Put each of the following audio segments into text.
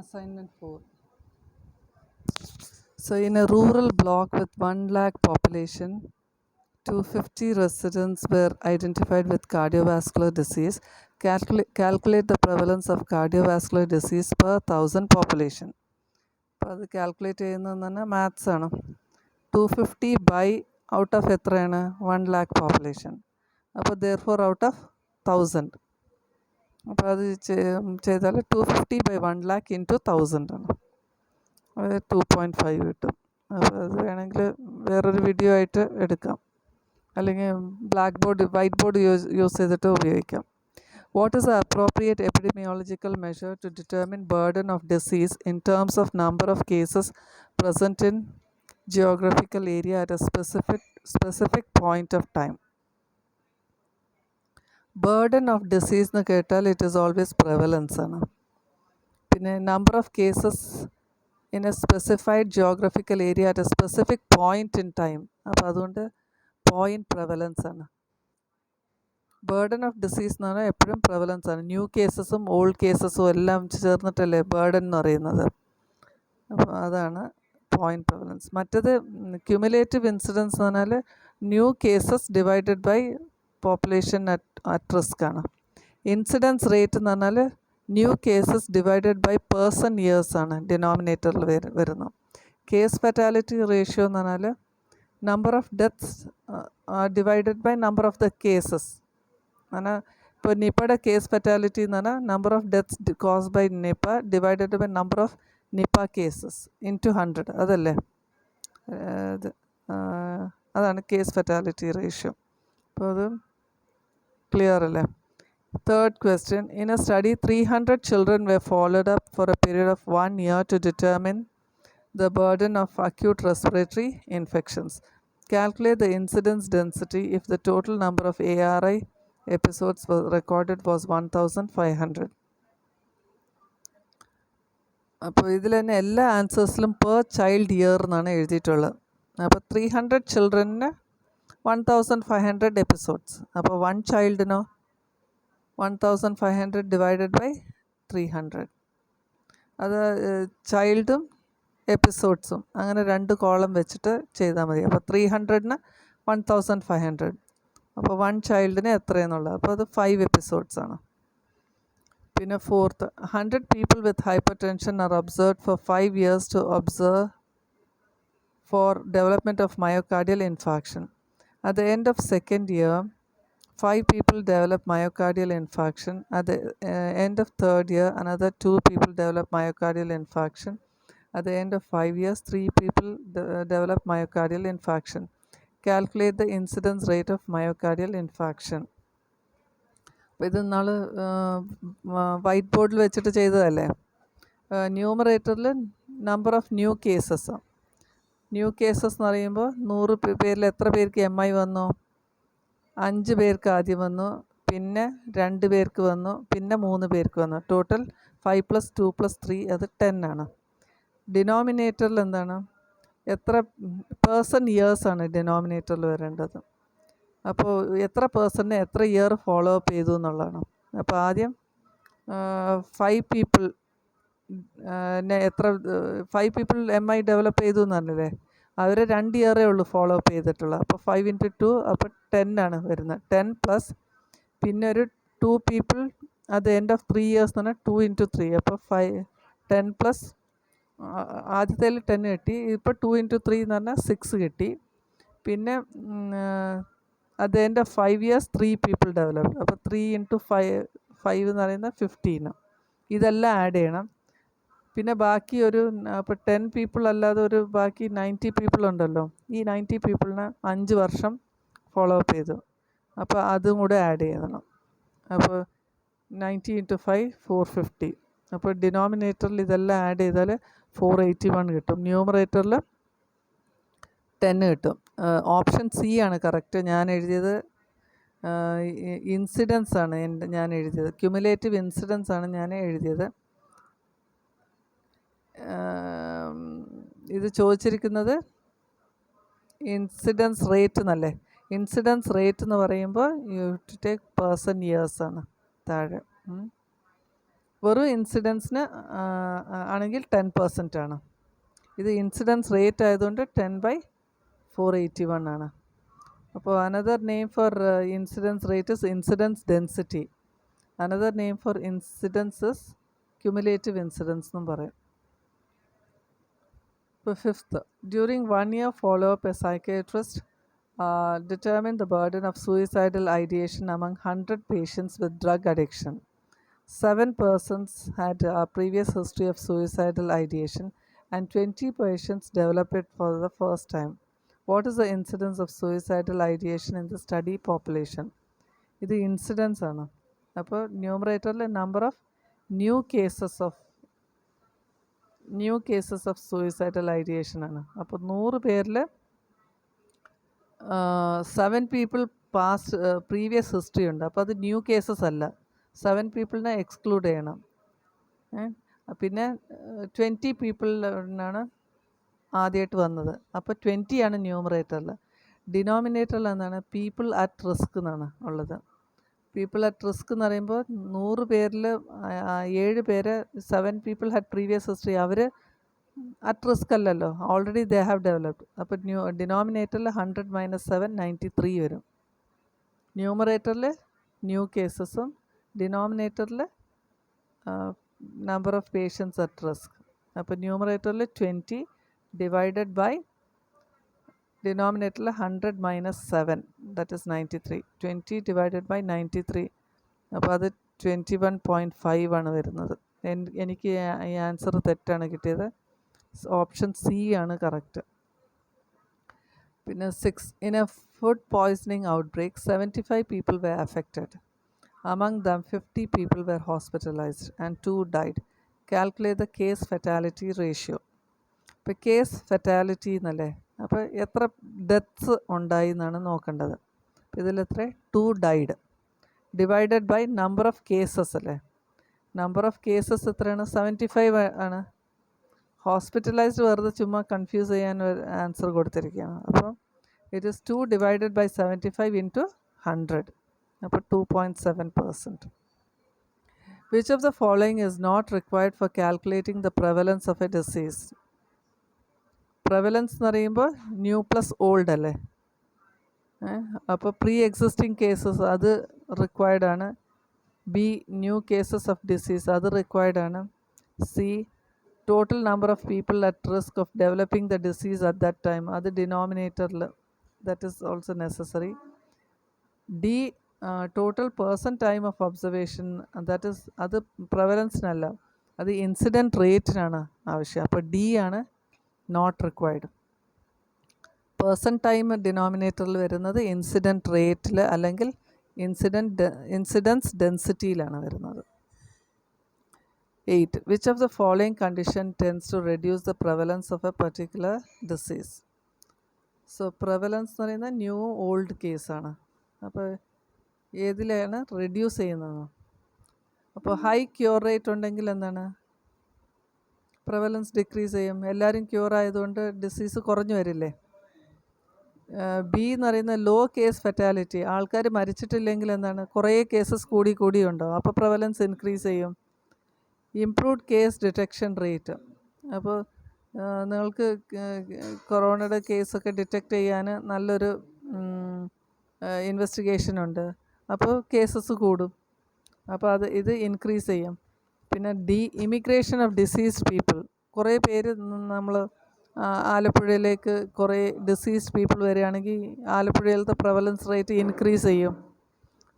Assignment 4. So, in a rural block with 1 lakh population, 250 residents were identified with cardiovascular disease. Calculate the prevalence of cardiovascular disease per 1000 population. അപ്പോൾ അത് calculate ചെയ്യുന്നതെന്ന് പറഞ്ഞാൽ maths ആണ്. 250 by out of എത്രയാണ് 1 lakh population. അപ്പോൾ therefore out of 1000. അപ്പോൾ അത് ചെയ്താൽ 250 ബൈ 1 lakh ഇൻറ്റു 1000 ആണ്. അത് 2.5 കിട്ടും. അപ്പോൾ അത് വേണമെങ്കിൽ വേറൊരു വീഡിയോ ആയിട്ട് എടുക്കാം, അല്ലെങ്കിൽ വൈറ്റ് ബോർഡ് യൂസ് ചെയ്തിട്ട് ഉപയോഗിക്കാം. What is the appropriate epidemiological measure to determine burden of disease in terms of number of cases present in geographical area at a specific point of time? Burden of disease എന്ന് കേട്ടാൽ it is always prevalence ആണ്. പിന്നെ number of cases in a specified geographical area at a specific point in time. അപ്പോൾ അതുകൊണ്ട് point prevalence ആണ്. Burden of disease എന്ന് പറഞ്ഞാൽ എപ്പോഴും prevalence ആണ്. ന്യൂ കേസസും ഓൾഡ് കേസസും എല്ലാം ചേർന്നിട്ടല്ലേ ബേർഡൻ എന്ന് പറയുന്നത്. അപ്പോൾ അതാണ് പോയിൻറ്റ് prevalence. മറ്റേത് ക്യുമുലേറ്റീവ് ഇൻസിഡൻസ് എന്ന് പറഞ്ഞാൽ new cases divided by population at risk ആണ്. ഇൻസിഡൻസ് റേറ്റ് എന്ന് പറഞ്ഞാൽ new cases divided by person years ആണ് ഡിനോമിനേറ്ററിൽ വരുന്നത്. കേസ് ഫെറ്റാലിറ്റി റേഷ്യോ എന്ന് പറഞ്ഞാൽ number of deaths divided by number of the cases. എന്നാൽ ഇപ്പോൾ നിപ്പയുടെ കേസ് ഫെറ്റാലിറ്റി എന്ന് പറഞ്ഞാൽ number of deaths cause by Nipah divided by number of Nipah cases into 100. അതല്ലേ അതാണ് കേസ് ഫെറ്റാലിറ്റി റേഷ്യോ. അപ്പോൾ അത് ക്ലിയർ അല്ലേ? Third question, in a study 300 children were followed up for a period of 1 year to determine the burden of acute respiratory infections. Calculate the incidence density if the total number of ARI episodes recorded was 1500. അപ്പോൾ ഇതിൽ തന്നെ എല്ലാ ആൻസേഴ്സിലും per child year എന്നാണ് എഴുതിയിട്ടുള്ളത്. അപ്പോൾ 300 ചിൽഡ്രന് 1500 episodes. അപ്പോൾ 1 ചൈൽഡിനോ 1500 divided by 300. അത് ചൈൽഡും എപ്പിസോഡ്സും അങ്ങനെ 2 കോളം വെച്ചിട്ട് ചെയ്താൽ മതി. അപ്പോൾ 300ന് 1500. അപ്പോൾ 1 ചൈൽഡിന് എത്രയെന്നുള്ളത്. അപ്പോൾ അത് 5 എപ്പിസോഡ്സ് ആണ്. പിന്നെ fourth, 100 people with hypertension are observed for 5 years to observe for development of myocardial infarction. At the end of second year, 5 people develop myocardial infarction. At the end of third year, another 2 people develop myocardial infarction. At the end of 5 years, 3 people develop myocardial infarction. Calculate the incidence rate of myocardial infarction. അപ്പോൾ ഇത് നാൾ white ബോർഡിൽ വെച്ചിട്ട് ചെയ്തതല്ലേ. ന്യൂമറേറ്ററിൽ number of new cases. New cases എന്ന് പറയുമ്പോൾ 100 പേരിൽ എത്ര പേർക്ക് MI വന്നു? 5 പേർക്ക് ആദ്യം വന്നു, പിന്നെ 2 പേർക്ക് വന്നു, പിന്നെ 3 പേർക്ക് വന്നു. ടോട്ടൽ 5 + 2 + 3 അത് 10 ആണ്. ഡിനോമിനേറ്ററിൽ എന്താണ്? എത്ര പേഴ്സൺ ഇയേഴ്സാണ് ഡിനോമിനേറ്ററിൽ വരേണ്ടത്. അപ്പോൾ എത്ര പേഴ്സണിനെ എത്ര ഇയർ ഫോളോ അപ്പ് ചെയ്തു എന്നുള്ളതാണ്. അപ്പോൾ ആദ്യം 5 people എത്ര 5 people MI ഡെവലപ്പ് ചെയ്തു എന്ന് പറഞ്ഞില്ലേ, അവർ 2 ഇയറേ ഉള്ളൂ ഫോളോ അപ്പ് ചെയ്തിട്ടുള്ളത്. അപ്പോൾ 5 × 2 അപ്പോൾ 10 ആണ് വരുന്നത്. 10 പ്ലസ് പിന്നെ ഒരു 2 people അത് എൻഡ് ഓഫ് 3 years എന്ന് പറഞ്ഞാൽ 2 × 3. അപ്പോൾ 10 പ്ലസ് ആദ്യത്തേൽ 10 കിട്ടി. ഇപ്പോൾ 2 × 3 എന്ന് പറഞ്ഞാൽ 6 കിട്ടി. പിന്നെ അത് end of 5 years 3 people develop. അപ്പോൾ 3 × 5 എന്ന് പറയുന്നത് 15. ഇതെല്ലാം ആഡ് ചെയ്യണം. പിന്നെ ബാക്കി ഒരു അപ്പോൾ 10 people അല്ലാതെ ഒരു ബാക്കി 90 people ഉണ്ടല്ലോ. ഈ 90 peopleനെ 5 വർഷം ഫോളോ അപ്പ് ചെയ്തു. അപ്പോൾ അതും കൂടെ ആഡ് ചെയ്യണം. അപ്പോൾ 90 × 5 450. അപ്പോൾ ഡിനോമിനേറ്ററിൽ ഇതെല്ലാം ആഡ് ചെയ്താൽ 481 കിട്ടും. ന്യൂമറേറ്ററിൽ 10 കിട്ടും. ഓപ്ഷൻ സി ആണ് കറക്റ്റ്. ഞാൻ എഴുതിയത് ഇൻസിഡൻസ് ആണ് ഞാൻ എഴുതിയത്. ക്യുമുലേറ്റീവ് ഇൻസിഡൻസ് ആണ് ഞാൻ എഴുതിയത്. ഇത് ചോദിച്ചിരിക്കുന്നത് ഇൻസിഡൻസ് റേറ്റ് എന്നല്ലേ. ഇൻസിഡൻസ് റേറ്റ് എന്ന് പറയുമ്പോൾ you to take person years ആണ് താഴെ. വെറും ഇൻസിഡൻസിന് ആണെങ്കിൽ 10% ആണ്. ഇത് ഇൻസിഡൻസ് റേറ്റ് ആയതുകൊണ്ട് 10/481 ആണ്. അപ്പോൾ another name for incidence rate is incidence density. Another name for incidence is cumulative incidence എന്നും പറയും. ഇപ്പോൾ 5th, during 1 year follow-up, a psychiatrist determined the burden of suicidal ideation among 100 patients with drug addiction. 7 persons had a previous history of suicidal ideation and 20 patients developed it for the first time. What is the incidence of suicidal ideation in the study population? ഇത് incidents ആണ്. അപ്പോൾ ന്യൂമറേറ്ററിൽ number of new cases of suicidal ideation ആണ്. അപ്പോൾ 100 പേരിൽ 7 people previous history ഉണ്ട്. അപ്പോൾ അത് ന്യൂ കേസസ് അല്ല. 7 പീപ്പിളിനെ എക്സ്ക്ലൂഡ് ചെയ്യണം. പിന്നെ 20 പീപ്പിളിനാണ് ആദ്യമായിട്ട് വന്നത്. അപ്പോൾ 20 ആണ് ന്യൂമറേറ്ററിൽ. ഡിനോമിനേറ്ററിൽ എന്താണ്? പീപ്പിൾ അറ്റ് റിസ്ക് എന്നാണ് ഉള്ളത്. പീപ്പിൾ അറ്റ് റിസ്ക് എന്ന് പറയുമ്പോൾ 100 പേരിൽ 7 പേര് 7 പീപ്പിൾ ഹാഡ് പ്രീവിയസ് ഹിസ്റ്ററി. അവർ അറ്റ് റിസ്ക് അല്ലല്ലോ, ഓൾറെഡി ദേ ഹാവ് ഡെവലപ്ഡ്. അപ്പോൾ ഡിനോമിനേറ്ററിൽ 100 - 7 93 വരും. ന്യൂമറേറ്ററിൽ ന്യൂ കേസസും ഡിനോമിനേറ്ററിൽ number of patients at risk. അപ്പോൾ ന്യൂമറേറ്ററിൽ 20 ഡിവൈഡഡ് ബൈ ഡിനോമിനേറ്ററിൽ 100 - 7, ദാറ്റ് ഇസ് 93. 20 ഡിവൈഡഡ് ബൈ 93, അപ്പോൾ അത് 21.5 ആണ് വരുന്നത്. എനിക്ക് ഈ ആൻസർ തെറ്റാണ് കിട്ടിയത്. ഓപ്ഷൻ സി ആണ് കറക്റ്റ്. പിന്നെ 6, in A food poisoning outbreak 75 people were affected. Among them 50 people were hospitalized and 2 died. Calculate the case fatality ratio. ഇപ്പോൾ കേസ് ഫെറ്റാലിറ്റി എന്നല്ലേ, അപ്പോൾ എത്ര ഡെത്ത്സ് ഉണ്ടായി എന്നാണ് നോക്കേണ്ടത്. അപ്പോൾ ഇതിലെത്ര? 2 died divided by number of cases അല്ലേ. നമ്പർ ഓഫ് കേസസ് എത്രയാണ്? 75 ആണ്. ഹോസ്പിറ്റലൈസ്ഡ് വെറുതെ ചുമ്മാ കൺഫ്യൂസ് ചെയ്യാൻ ആൻസർ കൊടുത്തിരിക്കുകയാണ്. അപ്പോൾ it is 2 divided by 75 into 100, അപ്പോൾ 2.7%. Which of the following is not required for calculating the prevalence of a disease? prevalence എന്ന് പറയുമ്പോൾ ന്യൂ പ്ലസ് ഓൾഡ് അല്ലേ. അപ്പോൾ പ്രീ എക്സിസ്റ്റിംഗ് കേസസ് അത് റിക്വയർഡ് ആണ്. B, new cases of disease അത് required ആണ്. C, total number of people at risk of developing the disease at that time അത് ഡിനോമിനേറ്ററിൽ, that is also necessary. D, total person time of observation, that is അത് പ്രവലൻസിനല്ല, അത് incident റേറ്റിനാണ് ആവശ്യം. അപ്പോൾ D ആണ് not required. Person time ഡിനോമിനേറ്ററിൽ വരുന്നത് incident റേറ്റിൽ അല്ലെങ്കിൽ ഇൻസിഡൻസ് ഡെൻസിറ്റിയിലാണ് വരുന്നത്. 8, which of the following condition tends to reduce the prevalence of a particular disease? So prevalence എന്ന് പറയുന്നത് ന്യൂ ഓൾഡ് കേസാണ്. അപ്പോൾ ഏതിലാണ് റെഡ്യൂസ് ചെയ്യുന്നത്? അപ്പോൾ ഹൈ ക്യൂർ റേറ്റ് ഉണ്ടെങ്കിൽ എന്താണ്? പ്രവലൻസ് ഡിക്രീസ് ചെയ്യും. എല്ലാവരും ക്യൂർ ആയതുകൊണ്ട് ഡിസീസ് കുറഞ്ഞു വരില്ലേ. ബി എന്ന് പറയുന്ന ലോ കേസ് ഫെറ്റാലിറ്റി, ആൾക്കാർ മരിച്ചിട്ടില്ലെങ്കിൽ എന്താണ്? കുറേ കേസസ് കൂടി ഉണ്ടാവും, അപ്പോൾ പ്രവലൻസ് ഇൻക്രീസ് ചെയ്യും. ഇംപ്രൂവ്ഡ് കേസ് ഡിറ്റക്ഷൻ റേറ്റ്, അപ്പോൾ നിങ്ങൾക്ക് കൊറോണയുടെ കേസൊക്കെ ഡിറ്റക്റ്റ് ചെയ്യാൻ നല്ലൊരു ഇൻവെസ്റ്റിഗേഷനുണ്ട്, അപ്പോൾ കേസസ് കൂടും, അപ്പോൾ ഇത് ഇൻക്രീസ് ചെയ്യും. പിന്നെ D, immigration of diseased people, കുറേ പേര് നമ്മൾ ആലപ്പുഴയിലേക്ക് കുറേ ഡിസീസ്ഡ് പീപ്പിൾ വരികയാണെങ്കിൽ ആലപ്പുഴയിലത്തെ പ്രവലൻസ് റേറ്റ് ഇൻക്രീസ് ചെയ്യും.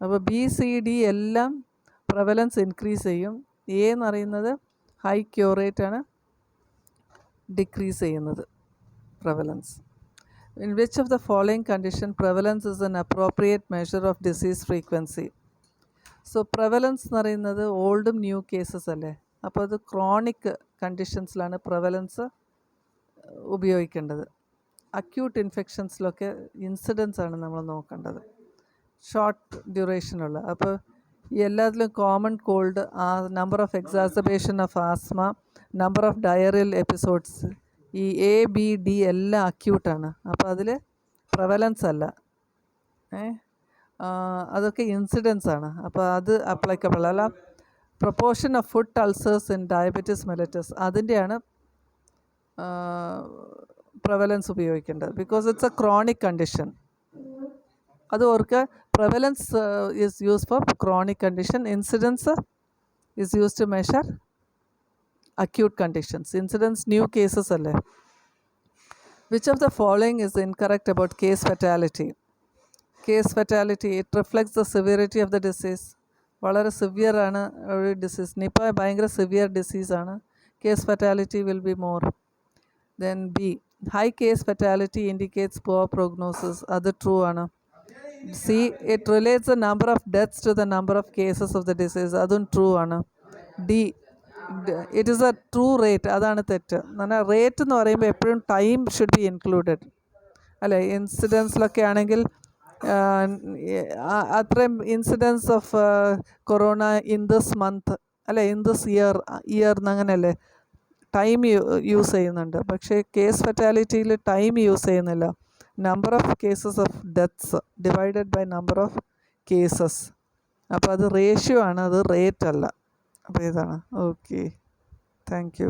അപ്പോൾ ബി, സി, ഡി എല്ലാം പ്രവലൻസ് ഇൻക്രീസ് ചെയ്യും. എ എന്ന് പറയുന്നത് ഹൈ ക്യൂർ റേറ്റാണ് ഡിക്രീസ് ചെയ്യുന്നത് prevalence. In which of the following condition prevalence is an appropriate measure of disease frequency? So prevalence എന്ന് പറയുന്നത് ഓൾഡും ന്യൂ കേസസ് അല്ലേ, അപ്പോൾ അത് ക്രോണിക് കണ്ടീഷൻസിലാണ് പ്രവലൻസ് ഉപയോഗിക്കേണ്ടത്. അക്യൂട്ട് ഇൻഫെക്ഷൻസിലൊക്കെ ഇൻസിഡൻസ് ആണ് നമ്മൾ നോക്കേണ്ടത്, ഷോർട്ട് ഡ്യൂറേഷനുള്ള. അപ്പോൾ ഈ എല്ലാത്തിലും common cold, number of exacerbation of asthma, number of diarrhoeal episodes, ഈ എ, ബി, ഡി എല്ലാം അക്യൂട്ടാണ്. അപ്പോൾ അതിൽ പ്രവലൻസ് അല്ല, അതൊക്കെ ഇൻസിഡൻസ് ആണ്. അപ്പോൾ അത് അപ്ലൈക്കബിൾ അല്ല. Proportion of foot ulcers in diabetes mellitus അതിൻ്റെയാണ് പ്രവലൻസ് ഉപയോഗിക്കേണ്ടത്. Because it's a chronic condition. അത് ഓർക്കുക, prevalence is use for chronic condition, incidence is use to measure acute conditions. Incidence new cases alle. Which of the following is incorrect about case fatality? Case fatality, it reflects the severity of the disease. വളരെ severe ആണ് ഒരു disease. Nipah ഭയങ്കര severe ഡിസീസാണ്. Case fatality will be more. Then B, high case fatality indicates poor prognosis. അത് true ആണ്. C, it relates the number of deaths to the number of cases of the disease. അതും true ആണ്. D, it is a true rate. അതാണ് തെറ്റ്. എന്നാൽ rate എന്ന് പറയുമ്പോൾ എപ്പോഴും ടൈം ഷുഡ് ബി ഇൻക്ലൂഡഡ് അല്ലേ. ഇൻസിഡൻസിലൊക്കെ ആണെങ്കിൽ അത്രയും incidence of corona in this month അല്ലേ, ഇൻ ദിസ് ഇയർ എന്നങ്ങനെയല്ലേ ടൈം യൂസ് ചെയ്യുന്നുണ്ട്. പക്ഷേ കേസ് ഫെറ്റാലിറ്റിയിൽ ടൈം യൂസ് ചെയ്യുന്നില്ല. Number of cases of deaths divided by number of cases. അപ്പോൾ അത് റേഷ്യോ ആണ്, അത് റേറ്റ് അല്ല. അപ്പോൾ ഇതാണ്. Okay, thank U.